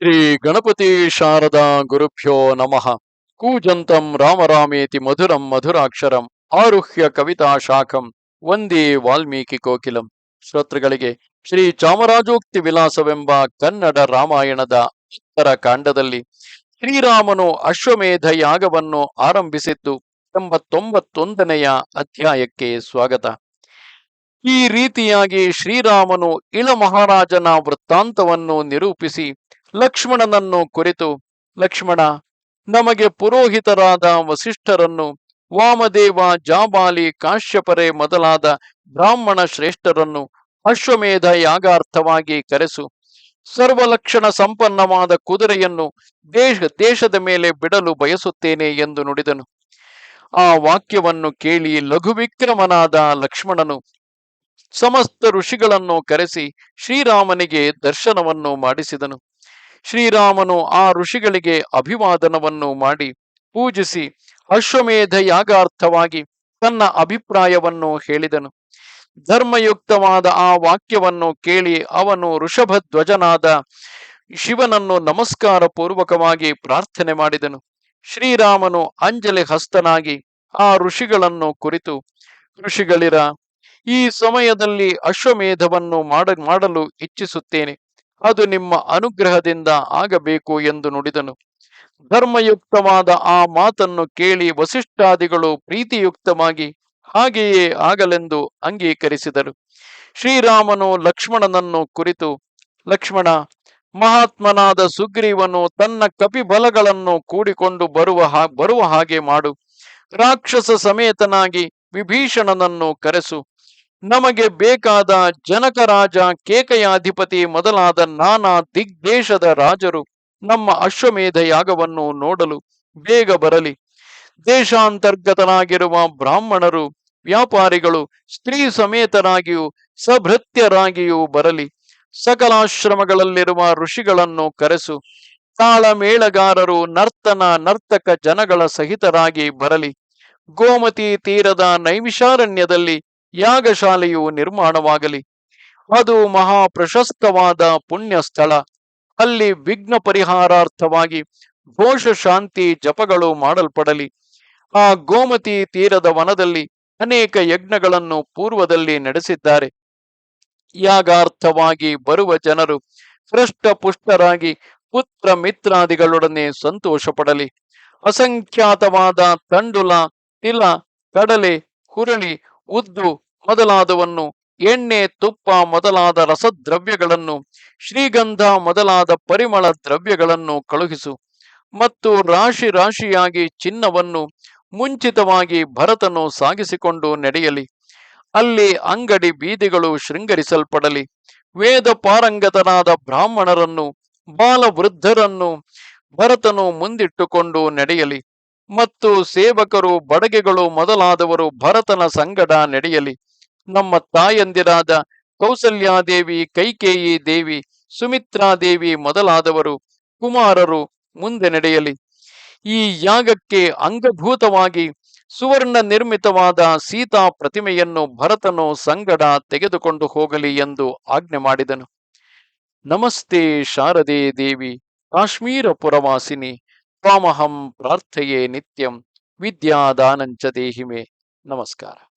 ಶ್ರೀ ಗಣಪತಿ ಶಾರದಾ ಗುರುಭ್ಯೋ ನಮಃ. ಕೂಜಂತಂ ರಾಮರಾಮೇತಿ ಮಧುರಂ ಮಧುರಾಕ್ಷರಂ ಆರುಹ್ಯ ಕವಿತಾ ಶಾಖಂ ವಂದೇ ವಾಲ್ಮೀಕಿ ಕೋಕಿಲಂ. ಶ್ರೋತೃಗಳಿಗೆ ಶ್ರೀ ಚಾಮರಾಜೋಕ್ತಿ ವಿಲಾಸವೆಂಬ ಕನ್ನಡ ರಾಮಾಯಣದ ಉತ್ತರ ಕಾಂಡದಲ್ಲಿ ಶ್ರೀರಾಮನು ಅಶ್ವಮೇಧ ಯಾಗವನ್ನು ಆರಂಭಿಸಿದ್ದು 89ನೆಯ ಅಧ್ಯಾಯಕ್ಕೆ ಸ್ವಾಗತ. ಈ ರೀತಿಯಾಗಿ ಶ್ರೀರಾಮನು ಇಳ ಮಹಾರಾಜನ ವೃತ್ತಾಂತವನ್ನು ನಿರೂಪಿಸಿ ಲಕ್ಷ್ಮಣನನ್ನು ಕುರಿತು, ಲಕ್ಷ್ಮಣ, ನಮಗೆ ಪುರೋಹಿತರಾದ ವಸಿಷ್ಠರನ್ನು, ವಾಮದೇವ, ಜಾಬಾಲಿ, ಕಾಶ್ಯಪರೆ ಮೊದಲಾದ ಬ್ರಾಹ್ಮಣ ಶ್ರೇಷ್ಠರನ್ನು ಅಶ್ವಮೇಧ ಯಾಗಾರ್ಥವಾಗಿ ಕರೆಸು. ಸರ್ವಲಕ್ಷಣ ಸಂಪನ್ನವಾದ ಕುದುರೆಯನ್ನು ದೇಶದ ಮೇಲೆ ಬಿಡಲು ಬಯಸುತ್ತೇನೆ ಎಂದು ನುಡಿದನು. ಆ ವಾಕ್ಯವನ್ನು ಕೇಳಿ ಲಘುವಿಕ್ರಮನಾದ ಲಕ್ಷ್ಮಣನು ಸಮಸ್ತ ಋಷಿಗಳನ್ನು ಕರೆಸಿ ಶ್ರೀರಾಮನಿಗೆ ದರ್ಶನವನ್ನು ಮಾಡಿಸಿದನು. ಶ್ರೀರಾಮನು ಆ ಋಷಿಗಳಿಗೆ ಅಭಿವಾದನವನ್ನು ಮಾಡಿ ಪೂಜಿಸಿ ಅಶ್ವಮೇಧ ಯಾಗಾರ್ಥವಾಗಿ ತನ್ನ ಅಭಿಪ್ರಾಯವನ್ನು ಹೇಳಿದನು. ಧರ್ಮಯುಕ್ತವಾದ ಆ ವಾಕ್ಯವನ್ನು ಕೇಳಿ ಅವನು ಋಷಭಧ್ವಜನಾದ ಶಿವನನ್ನು ನಮಸ್ಕಾರ ಪೂರ್ವಕವಾಗಿ ಪ್ರಾರ್ಥನೆ ಮಾಡಿದನು. ಶ್ರೀರಾಮನು ಅಂಜಲಿ ಹಸ್ತನಾಗಿ ಆ ಋಷಿಗಳನ್ನು ಕುರಿತು, ಋಷಿಗಳಿರ, ಈ ಸಮಯದಲ್ಲಿ ಅಶ್ವಮೇಧವನ್ನು ಮಾಡಲು ಇಚ್ಛಿಸುತ್ತೇನೆ. ಅದು ನಿಮ್ಮ ಅನುಗ್ರಹದಿಂದ ಆಗಬೇಕು ಎಂದು ನುಡಿದನು. ಧರ್ಮಯುಕ್ತವಾದ ಆ ಮಾತನ್ನು ಕೇಳಿ ವಸಿಷ್ಠಾದಿಗಳು ಪ್ರೀತಿಯುಕ್ತವಾಗಿ ಹಾಗೆಯೇ ಆಗಲೆಂದು ಅಂಗೀಕರಿಸಿದರು. ಶ್ರೀರಾಮನು ಲಕ್ಷ್ಮಣನನ್ನು ಕುರಿತು, ಲಕ್ಷ್ಮಣ, ಮಹಾತ್ಮನಾದ ಸುಗ್ರೀವನು ತನ್ನ ಕಪಿಬಲಗಳನ್ನು ಕೂಡಿಕೊಂಡು ಬರುವ ಹಾಗೆ ಮಾಡು. ರಾಕ್ಷಸ ಸಮೇತನಾಗಿ ವಿಭೀಷಣನನ್ನು ಕರೆಸು. ನಮಗೆ ಬೇಕಾದ ಜನಕರಾಜ, ಕೇಕಯಾಧಿಪತಿ ಮೊದಲಾದ ನಾನಾ ದಿಗ್ದೇಶದ ರಾಜರು ನಮ್ಮ ಅಶ್ವಮೇಧ ಯಾಗವನ್ನು ನೋಡಲು ಬೇಗ ಬರಲಿ. ದೇಶಾಂತರ್ಗತನಾಗಿರುವ ಬ್ರಾಹ್ಮಣರು, ವ್ಯಾಪಾರಿಗಳು ಸ್ತ್ರೀ ಸಮೇತರಾಗಿಯೂ ಸಭೃತ್ಯರಾಗಿಯೂ ಬರಲಿ. ಸಕಲಾಶ್ರಮಗಳಲ್ಲಿರುವ ಋಷಿಗಳನ್ನು ಕರೆಸು. ತಾಳಮೇಳಗಾರರು, ನರ್ತಕ ಜನಗಳ ಸಹಿತರಾಗಿ ಬರಲಿ. ಗೋಮತಿ ತೀರದ ನೈಮಿಷಾರಣ್ಯದಲ್ಲಿ ಯಾಗಶಾಲೆಯು ನಿರ್ಮಾಣವಾಗಲಿ. ಅದು ಮಹಾ ಪ್ರಶಸ್ತವಾದ ಪುಣ್ಯ ಸ್ಥಳ. ಅಲ್ಲಿ ವಿಘ್ನ ಪರಿಹಾರಾರ್ಥವಾಗಿ ಘೋಷ ಶಾಂತಿ ಜಪಗಳು ಮಾಡಲ್ಪಡಲಿ. ಆ ಗೋಮತಿ ತೀರದ ವನದಲ್ಲಿ ಅನೇಕ ಯಜ್ಞಗಳನ್ನು ಪೂರ್ವದಲ್ಲಿ ನಡೆಸಿದ್ದಾರೆ. ಯಾಗಾರ್ಥವಾಗಿ ಬರುವ ಜನರು ಹೃಷ್ಟ ಪುಷ್ಟರಾಗಿ ಪುತ್ರ ಮಿತ್ರಾದಿಗಳೊಡನೆ ಸಂತೋಷ ಪಡಲಿ. ಅಸಂಖ್ಯಾತವಾದ ತಂಡುಲ, ತಿಲ, ಕಡಲೆ, ಹುರುಳಿ, ಉದ್ದು ಮೊದಲಾದವನ್ನು, ಎಣ್ಣೆ, ತುಪ್ಪ ಮೊದಲಾದ ರಸದ್ರವ್ಯಗಳನ್ನು, ಶ್ರೀಗಂಧ ಮೊದಲಾದ ಪರಿಮಳ ದ್ರವ್ಯಗಳನ್ನು ಕಳುಹಿಸು. ಮತ್ತು ರಾಶಿ ರಾಶಿಯಾಗಿ ಚಿನ್ನವನ್ನು ಮುಂಚಿತವಾಗಿ ಭರತನು ಸಾಗಿಸಿಕೊಂಡು ನಡೆಯಲಿ. ಅಲ್ಲಿ ಅಂಗಡಿ ಬೀದಿಗಳು ಶೃಂಗರಿಸಲ್ಪಡಲಿ. ವೇದ ಪಾರಂಗತನಾದ ಬ್ರಾಹ್ಮಣರನ್ನು, ಬಾಲವೃದ್ಧರನ್ನು ಭರತನು ಮುಂದಿಟ್ಟುಕೊಂಡು ನಡೆಯಲಿ. ಮತ್ತು ಸೇವಕರು, ಬಡಗೆಗಳು ಮೊದಲಾದವರು ಭರತನ ಸಂಗಡ ನಡೆಯಲಿ. ನಮ್ಮ ತಾಯಂದಿರಾದ ಕೌಸಲ್ಯಾದೇವಿ, ಕೈಕೇಯಿ ದೇವಿ, ಸುಮಿತ್ರಾದೇವಿ ಮೊದಲಾದವರು ಕುಮಾರರು ಮುಂದೆ ನಡೆಯಲಿ. ಈ ಯಾಗಕ್ಕೆ ಅಂಗಭೂತವಾಗಿ ಸುವರ್ಣ ನಿರ್ಮಿತವಾದ ಸೀತಾ ಪ್ರತಿಮೆಯನ್ನು ಭರತನು ಸಂಗಡ ತೆಗೆದುಕೊಂಡು ಹೋಗಲಿ ಎಂದು ಆಜ್ಞೆ ಮಾಡಿದನು. ನಮಸ್ತೆ ಶಾರದೆ ದೇವಿ, ಕಾಶ್ಮೀರ ಪುರವಾಸಿನಿ, ತ್ವಾಮಹಂ ಪ್ರಾರ್ಥಯೇ ನಿತ್ಯಂ, ವಿದ್ಯಾದಾನಂಚ ದೇಹಿಮೆ. ನಮಸ್ಕಾರ.